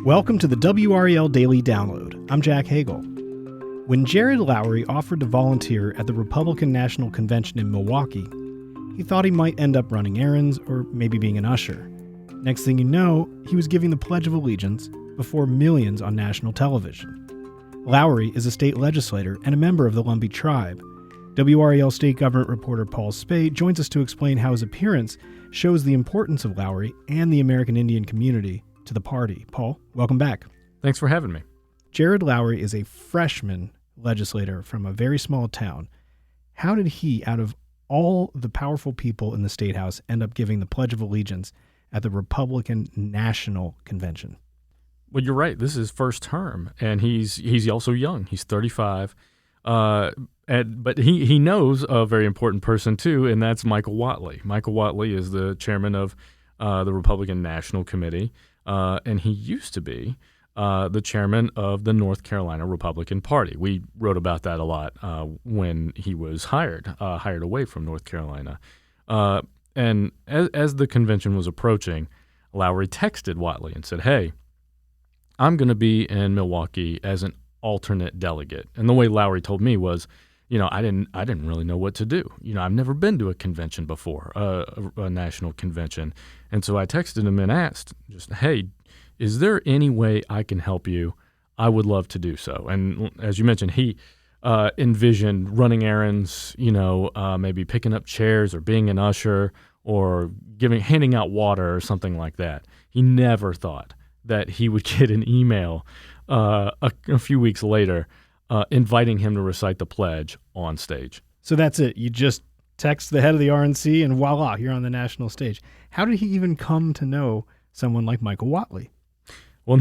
Welcome to the WRAL Daily Download. I'm Jack Hagel. When Jared Lowry offered to volunteer at the Republican National Convention in Milwaukee, he thought he might end up running errands or maybe being an usher. Next thing you know, he was giving the Pledge of Allegiance before millions on national television. Lowry is a state legislator and a member of the Lumbee Tribe. WRAL state government reporter Paul Specht joins us to explain how his appearance shows the importance of Lowry and the American Indian community to the party. Paul, welcome back. Thanks for having me. Jarrod Lowery is a freshman legislator from a very small town. How did he, out of all the powerful people in the State House, end up giving the Pledge of Allegiance at the Republican National Convention? Well, you're right. This is his first term, and he's also young. He's 35. But he knows a very important person, too, and that's Michael Watley. Michael Watley is the chairman of the Republican National Committee, and he used to be the chairman of the North Carolina Republican Party. We wrote about that a lot when he was hired away from North Carolina. And as the convention was approaching, Lowry texted Watley and said, "Hey, I'm going to be in Milwaukee as an alternate delegate." And the way Lowry told me was, I didn't really know what to do. I've never been to a convention before, a national convention. And so I texted him and asked, "Hey, is there any way I can help you? I would love to do so." And as you mentioned, he envisioned running errands, maybe picking up chairs or being an usher or handing out water or something like that. He never thought that he would get an email a few weeks later inviting him to recite the pledge on stage. So that's it. You just text the head of the RNC and voila, you're on the national stage. How did he even come to know someone like Michael Watley? Well,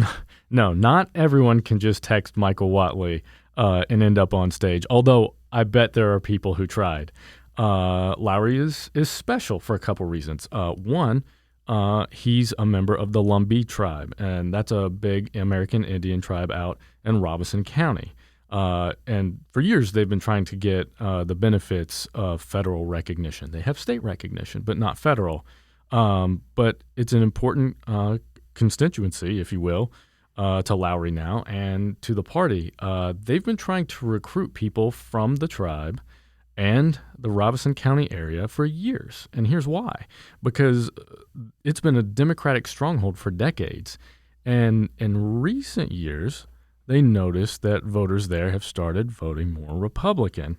no, not everyone can just text Michael Watley and end up on stage, although I bet there are people who tried. Lowry is special for a couple reasons. One, he's a member of the Lumbee Tribe, and that's a big American Indian tribe out in Robeson County. And for years, they've been trying to get the benefits of federal recognition. They have state recognition, but not federal. But it's an important constituency, if you will, to Lowry now and to the party. They've been trying to recruit people from the tribe and the Robeson County area for years. And here's why. Because it's been a Democratic stronghold for decades. And in recent years, they noticed that voters there have started voting more Republican.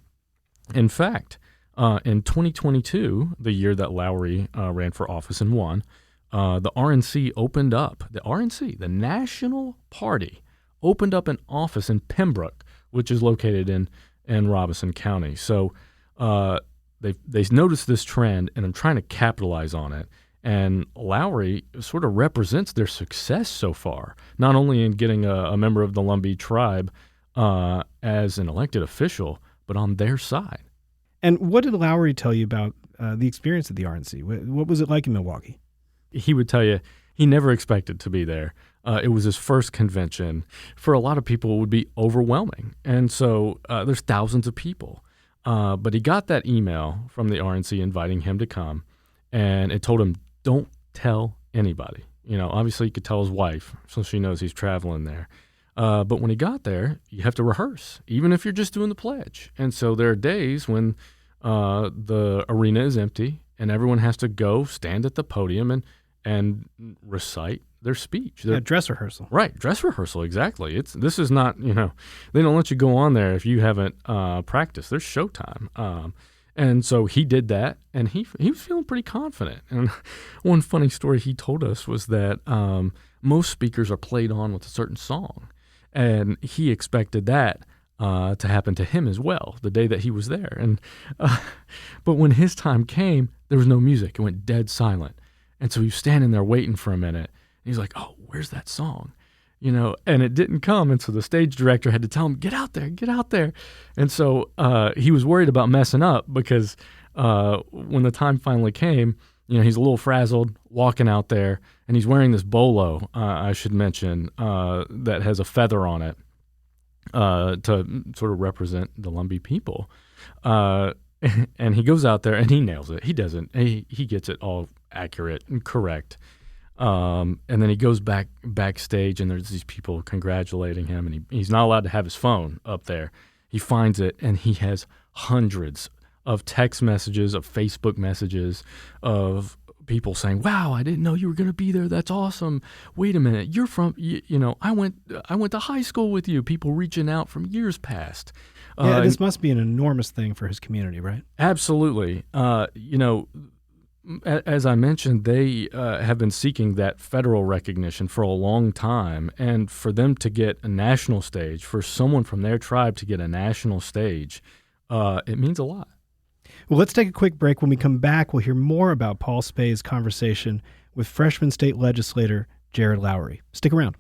In fact, in 2022, the year that Lowry ran for office and won, the RNC opened up. The RNC, the National Party, opened up an office in Pembroke, which is located in Robeson County. So they noticed this trend, and I'm trying to capitalize on it. And Lowry sort of represents their success so far, not only in getting a member of the Lumbee Tribe as an elected official, but on their side. And what did Lowry tell you about the experience at the RNC? What was it like in Milwaukee? He would tell you he never expected to be there. It was his first convention. For a lot of people, it would be overwhelming. And so there's thousands of people. But he got that email from the RNC inviting him to come, and it told him, don't tell anybody. Obviously he could tell his wife, so she knows he's traveling there. But when he got there, you have to rehearse, even if you're just doing the pledge. And so there are days when the arena is empty and everyone has to go stand at the podium and recite their speech. Dress rehearsal. Right, dress rehearsal, exactly. This is not, they don't let you go on there if you haven't practiced. There's showtime. And so he did that, and he was feeling pretty confident. And one funny story he told us was that most speakers are played on with a certain song, and he expected that to happen to him as well the day that he was there. And but when his time came, there was no music. It went dead silent. And so he was standing there waiting for a minute. And he's like, "Oh, where's that song?" And it didn't come. And so the stage director had to tell him, get out there. And so he was worried about messing up because when the time finally came, he's a little frazzled walking out there, and he's wearing this bolo, I should mention, that has a feather on it to sort of represent the Lumbee people. And he goes out there and he nails it. He gets it all accurate and correct. And then he goes backstage, and there's these people congratulating him, and he's not allowed to have his phone up there. He finds it, and he has hundreds of text messages, of Facebook messages, of people saying, "Wow, I didn't know you were going to be there. That's awesome. Wait a minute, you're from, I went to high school with you." People reaching out from years past. Yeah, this must be an enormous thing for his community, right? Absolutely. As I mentioned, they have been seeking that federal recognition for a long time, and for them to get a national stage, for someone from their tribe to get a national stage, it means a lot. Well, let's take a quick break. When we come back, we'll hear more about Paul Specht's conversation with freshman state legislator Jared Lowry. Stick around.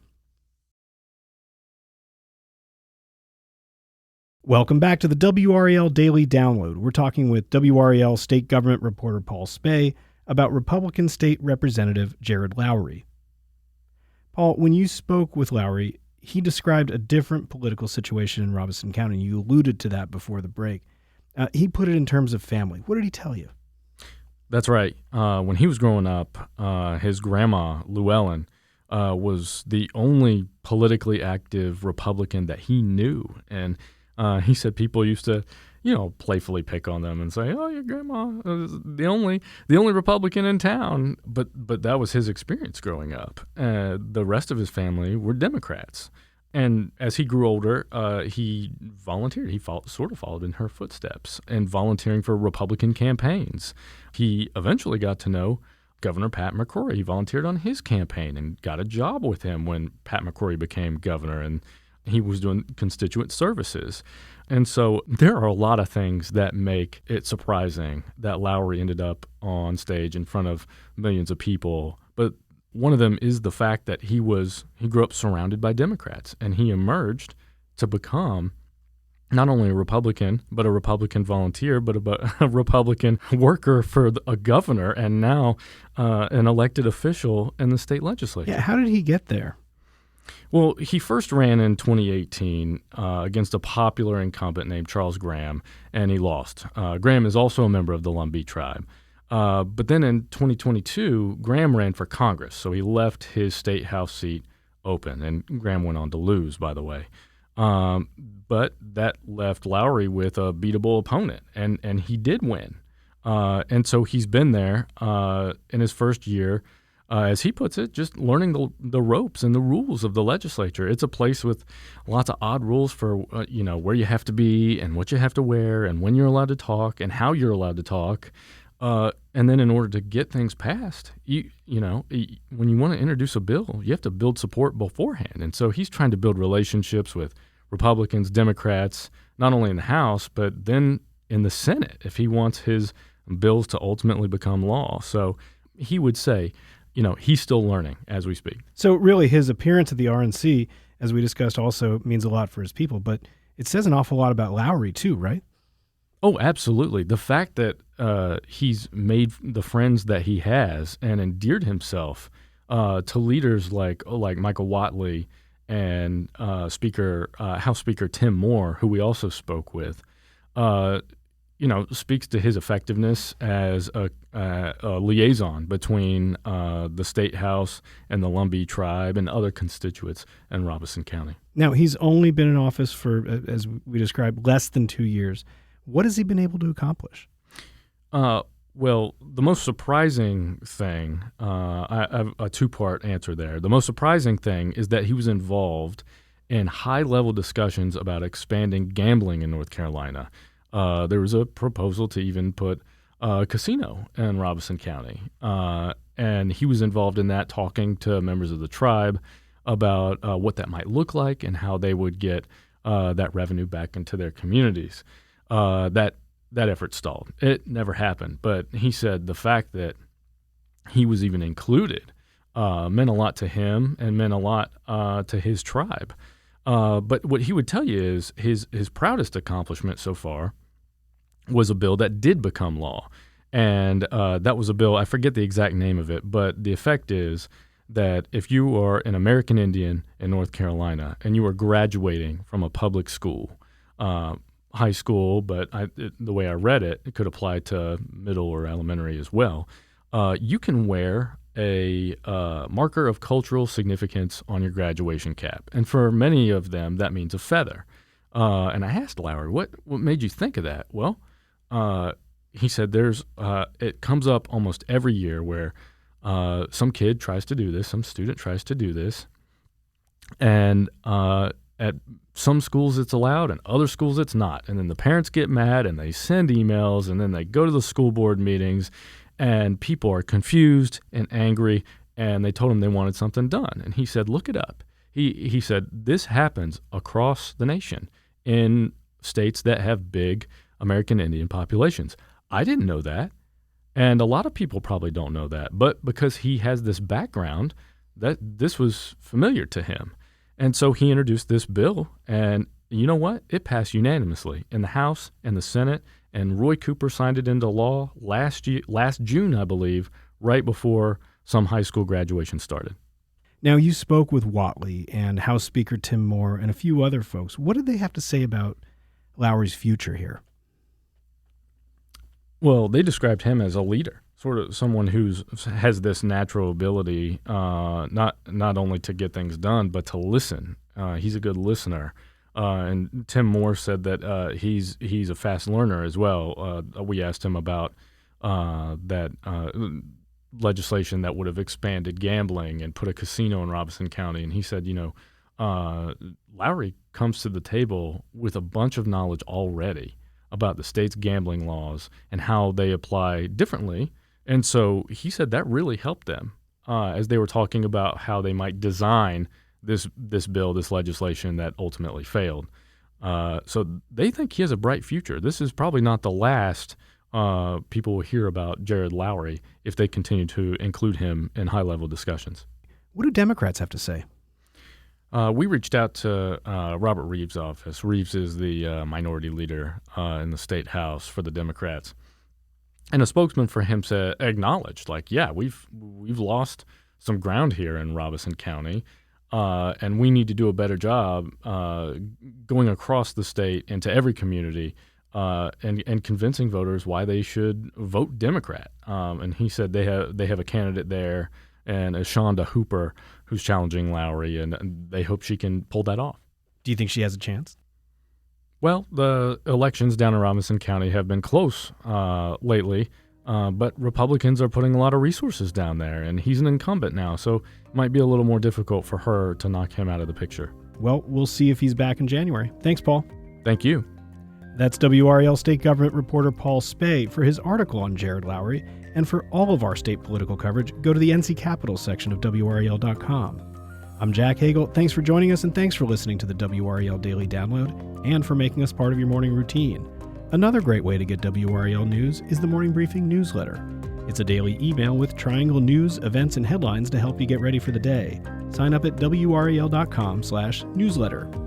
Welcome back to the WRAL Daily Download. We're talking with WRAL state government reporter Paul Specht about Republican State Representative Jared Lowry. Paul, when you spoke with Lowry, he described a different political situation in Robeson County. You alluded to that before the break. He put it in terms of family. What did he tell you? That's right. When he was growing up, his grandma, Llewellyn, was the only politically active Republican that he knew. And he said people used to, playfully pick on them and say, "Oh, your grandma is the only Republican in town." But that was his experience growing up. The rest of his family were Democrats. And as he grew older, he volunteered. He sort of followed in her footsteps and volunteering for Republican campaigns. He eventually got to know Governor Pat McCrory. He volunteered on his campaign and got a job with him when Pat McCrory became governor, and he was doing constituent services. And so there are a lot of things that make it surprising that Lowry ended up on stage in front of millions of people. But one of them is the fact that he grew up surrounded by Democrats, and he emerged to become not only a Republican, but a Republican volunteer, but a Republican worker for a governor, and now an elected official in the state legislature. Yeah, how did he get there? Well, he first ran in 2018 against a popular incumbent named Charles Graham, and he lost. Graham is also a member of the Lumbee Tribe. But then in 2022, Graham ran for Congress, so he left his state house seat open, and Graham went on to lose, by the way. But that left Lowry with a beatable opponent, and he did win. And so he's been there in his first year, as he puts it, just learning the ropes and the rules of the legislature. It's a place with lots of odd rules for where you have to be and what you have to wear and when you're allowed to talk and how you're allowed to talk. And then in order to get things passed, when you want to introduce a bill, you have to build support beforehand. And so he's trying to build relationships with Republicans, Democrats, not only in the House, but then in the Senate if he wants his bills to ultimately become law. So he would say, he's still learning as we speak. So really his appearance at the RNC, as we discussed, also means a lot for his people. But it says an awful lot about Lowry too, right? Oh, absolutely. The fact that he's made the friends that he has and endeared himself to leaders like Michael Watley and House Speaker Tim Moore, who we also spoke with, speaks to his effectiveness as a liaison between the State House and the Lumbee Tribe and other constituents in Robeson County. Now, he's only been in office for, as we described, less than 2 years. What has he been able to accomplish? Well, the most surprising thing, I have a two-part answer there. The most surprising thing is that he was involved in high-level discussions about expanding gambling in North Carolina. There was a proposal to even put a casino in Robeson County, and he was involved in that, talking to members of the tribe about what that might look like and how they would get that revenue back into their communities. That effort stalled. It never happened. But he said the fact that he was even included meant a lot to him and meant a lot to his tribe. But what he would tell you is his proudest accomplishment so far was a bill that did become law. And that was a bill, I forget the exact name of it, but the effect is that if you are an American Indian in North Carolina and you are graduating from a public school, high school, but the way I read it, it could apply to middle or elementary as well, you can wear a marker of cultural significance on your graduation cap. And for many of them, that means a feather. And I asked Lowry, what made you think of that? Well, he said it comes up almost every year where some kid tries to do this, some student tries to do this, and at some schools it's allowed and other schools it's not. And then the parents get mad and they send emails and then they go to the school board meetings and people are confused and angry and they told him they wanted something done. And he said, look it up. He said, this happens across the nation in states that have big American Indian populations. I didn't know that. And a lot of people probably don't know that. But because he has this background, that this was familiar to him. And so he introduced this bill, and you know what? It passed unanimously in the House and the Senate, and Roy Cooper signed it into law last June, I believe, right before some high school graduation started. Now, you spoke with Watley and House Speaker Tim Moore and a few other folks. What did they have to say about Lowry's future here? Well, they described him as a leader, sort of someone who has this natural ability, not only to get things done, but to listen. He's a good listener. And Tim Moore said that he's a fast learner as well. We asked him about that legislation that would have expanded gambling and put a casino in Robeson County. And he said, Lowry comes to the table with a bunch of knowledge already about the state's gambling laws and how they apply differently. And so he said that really helped them as they were talking about how they might design this bill, this legislation that ultimately failed. So they think he has a bright future. This is probably not the last people will hear about Jarrod Lowery if they continue to include him in high-level discussions. What do Democrats have to say? We reached out to Robert Reeves' office. Reeves is the minority leader in the state house for the Democrats. And a spokesman for him acknowledged, we've lost some ground here in Robeson County, and we need to do a better job going across the state into every community and convincing voters why they should vote Democrat. And he said they have a candidate there, and Shonda Hooper, who's challenging Lowry, and they hope she can pull that off. Do you think she has a chance? Well, the elections down in Robinson County have been close lately, but Republicans are putting a lot of resources down there, and he's an incumbent now, so it might be a little more difficult for her to knock him out of the picture. Well, we'll see if he's back in January. Thanks, Paul. Thank you. That's WRAL state government reporter Paul Specht for his article on Jared Lowry. And for all of our state political coverage, go to the NC Capitol section of WRAL.com. I'm Jack Hagel. Thanks for joining us, and thanks for listening to the WRAL Daily Download and for making us part of your morning routine. Another great way to get WRAL news is the Morning Briefing newsletter. It's a daily email with Triangle news, events, and headlines to help you get ready for the day. Sign up at WRAL.com/newsletter.